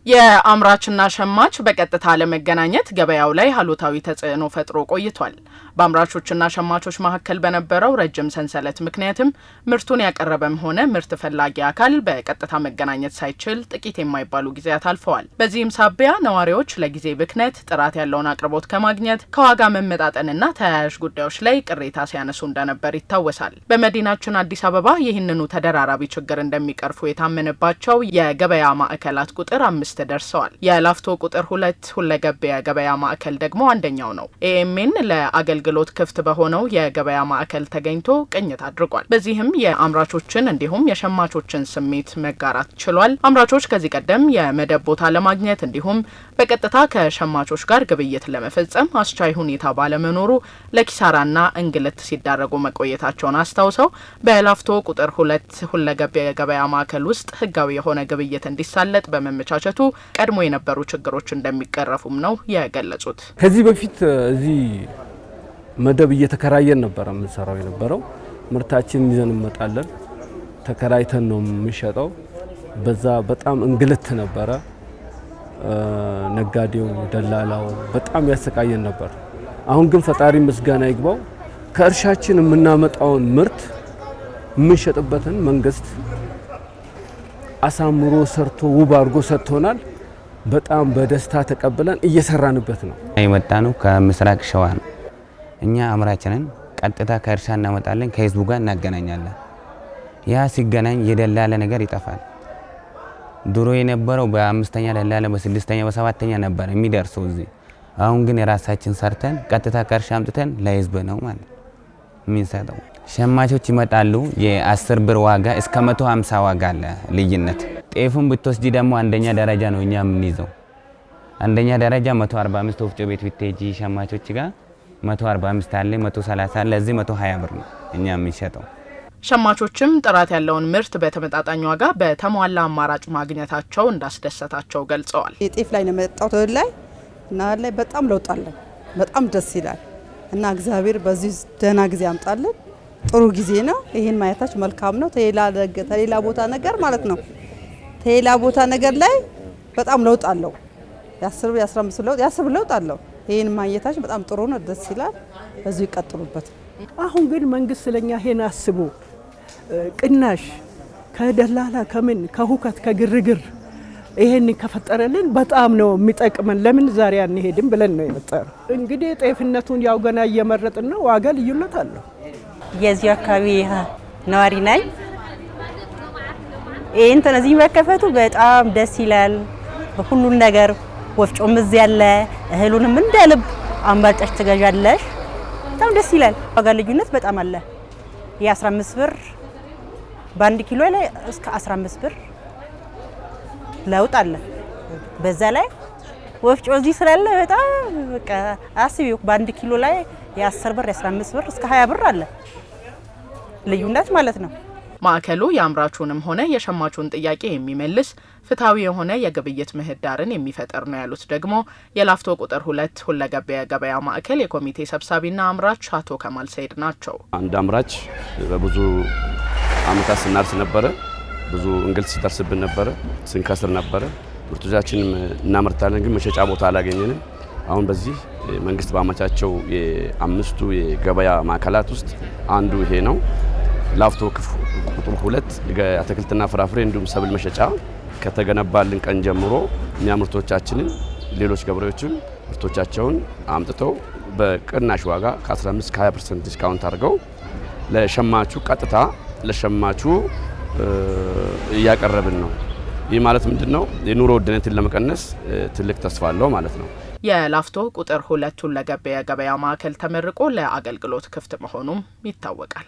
የአምራችና ሸማች በቀጥታ ለመገናኘት ገበያው ላይ ሀሉታዊ ተጽዕኖ ፈጥሮ ቆይቷል። በአምራቾችና ሸማቾች መካከል በነበረው ረጅም ሰንሰለት ምክንያትም ምርቱን ያቀረበም ሆነ ምርት ፈላጊ አካል በቀጥታ መገናኘት ሳይችል ጥቂት የማይባሉ ጊዜያት አልፈዋል። በዚህም ሳቢያ ነዋሪዎች ለጊዜ ብክነት፣ ጥራት ያለውን አቅርቦት ከማግኘት፣ ከዋጋ መመጣጠንና ተያያዥ ጉዳዮች ላይ ቅሬታ ሲያነሱ እንደነበር ይታወሳል። በመዲናችን አዲስ አበባ ይህንኑ ተደራራቢ ችግር እንደሚቀርፉ የታመነባቸው የገበያ ማዕከላት ቁጥር 5 ደርሰዋል። የላፍቶ ቁጥር 2 ሁለገብ የገበያ ማዕከል ደግሞ አንደኛው ነው። ኤኤምኤን ለአገልግሎት ክፍት በሆነው የገበያ ማዕከል ተገኝቶ ቅኝት አድርጓል። በዚህም የአምራቾችን እንዲሁም የሸማቾችን ስሜት መጋራት ችሏል። አምራቾች ከዚህ ቀደም የመደብ ቦታ ለማግኘት እንዲሁም በቀጥታ ከሸማቾች ጋር ግብይት ለመፈጸም አስቻይ ሁኔታ ባለመኖሩ ለኪሳራና እንግልት ሲዳረጉ መቆየታቸውን አስታውሰው በላፍቶ ቁጥር 2 ሁለገብ የገበያ ማዕከል ውስጥ ህጋዊ የሆነ ግብይት እንዲሳለጥ በመመቻቸቱ ቀድሞ የነበሩ ችግሮች እንደሚቀረፉም ነው የገለጹት። ከዚህ በፊት እዚህ መደብ እየተከራየን ነበር የምንሰራው የነበረው። ምርታችን ይዘን እንመጣለን፣ ተከራይተን ነው የምንሸጠው። በዛ በጣም እንግልት ነበረ። ነጋዴው፣ ደላላው በጣም ያሰቃየን ነበር። አሁን ግን ፈጣሪ ምስጋና ይግባው ከእርሻችን የምናመጣውን ምርት የምንሸጥበትን መንግስት አሳምሮ ሰርቶ ውብ አድርጎ ሰጥቶናል። በጣም በደስታ ተቀብለን እየሰራንበት ነው። የመጣ ነው ከምስራቅ ሸዋ ነው። እኛ አምራችንን ቀጥታ ከእርሻ እናመጣለን፣ ከህዝቡ ጋር እናገናኛለን። ያ ሲገናኝ የደላለ ነገር ይጠፋል። ድሮ የነበረው በ5ኛ ደላለ በ6ኛ በ7ኛ ነበር የሚደርሰው እዚህ። አሁን ግን የራሳችን ሰርተን ቀጥታ ከእርሻ አምጥተን ለህዝብ ነው ማለት የሚሰጠው። ሸማቾች ይመጣሉ። የ10 ብር ዋጋ እስከ 150 ዋጋ አለ ልዩነት። ጤፉን ብትወስጂ ደግሞ አንደኛ ደረጃ ነው እኛ የምንይዘው። አንደኛ ደረጃ 145 ወፍጮ ቤት ብትሄጂ ሸማቾች ጋር 145 አለ፣ 130 አለ፣ እዚህ 120 ብር ነው እኛ የምንሸጠው። ሸማቾችም ጥራት ያለውን ምርት በተመጣጣኝ ዋጋ በተሟላ አማራጭ ማግኘታቸው እንዳስደሰታቸው ገልጸዋል። የጤፍ ላይ ነው መጣው ተወላይ እና ላይ በጣም ለውጥ አለ። በጣም ደስ ይላል እና እግዚአብሔር በዚህ ደህና ጊዜ ያምጣልን። ጥሩ ጊዜ ነው። ይሄን ማየታች መልካም ነው። ተሌላ ቦታ ነገር ማለት ነው። ተሌላ ቦታ ነገር ላይ በጣም ለውጥ አለው። የ10 የ15 ለውጥ የ10 ለውጥ አለው። ይሄን ማየታች በጣም ጥሩ ነው። ደስ ይላል። በዚህ ይቀጥሉበት። አሁን ግን መንግስት ስለኛ ይሄን አስቦ ቅናሽ ከደላላ ከምን ከሁከት ከግርግር ይሄን ከፈጠረልን በጣም ነው የሚጠቅመን። ለምን ዛሬ አንሄድም ብለን ነው የመጣነው። እንግዲህ ጤፍነቱን ያው ገና እየመረጥን ነው። ዋጋ ልዩነት አለው። የዚህ አካባቢ ነዋሪ ነኝ። እንትን እዚህ መከፈቱ በጣም ደስ ይላል። ሁሉን ነገር ወፍጮም እዚህ ያለ እህሉንም እንደልብ አምባጫሽ ትገዣለሽ። በጣም ደስ ይላል። ዋጋ ልዩነት በጣም አለ። የ15 ብር በ1 ኪሎ ላይ እስከ 15 ብር ለውጥ አለ። በዛ ላይ ወፍጮ እዚህ ስላለ በጣም በቃ አስቢው በ1 ኪሎ ላይ የ10 ብር የ15 ብር እስከ 20 ብር አለ ልዩነት ማለት ነው። ማዕከሉ የአምራቹንም ሆነ የሸማቹን ጥያቄ የሚመልስ ፍትሃዊ የሆነ የግብይት ምህዳርን የሚፈጠር ነው ያሉት ደግሞ የላፍቶ ቁጥር 2 ሁለገብ የገበያ ማዕከል የኮሚቴ ሰብሳቢና አምራች አቶ ከማል ሰይድ ናቸው። አንድ አምራች በብዙ አመታት ስናርስ ነበረ። ብዙ እንግልት ሲደርስብን ነበረ፣ ስንከስር ነበረ። ምርቶቻችንን እናመርታለን፣ ግን መሸጫ ቦታ አላገኘንም። አሁን በዚህ መንግስት ባመቻቸው የ5ቱ የገበያ ማዕከላት ውስጥ አንዱ ይሄ ነው። ላፍቶ ቁጥር 2 አትክልትና ፍራፍሬ እንዲሁም ሰብል መሸጫ ከተገነባልን ቀን ጀምሮ እኛ ምርቶቻችንን ሌሎች ገበሬዎችም ምርቶቻቸውን አምጥተው በቅናሽ ዋጋ ከ15 ከ20% ዲስካውንት አድርገው ለሸማቹ ቀጥታ ለሸማቹ እያቀረብን ነው። ይህ ማለት ምንድነው? የኑሮ ውድነትን ለመቀነስ ትልቅ ተስፋ አለው ማለት ነው። የላፍቶ ቁጥር 2 ሁለገብ የገበያ ማዕከል ተመርቆ ለአገልግሎት ክፍት መሆኑም ይታወቃል።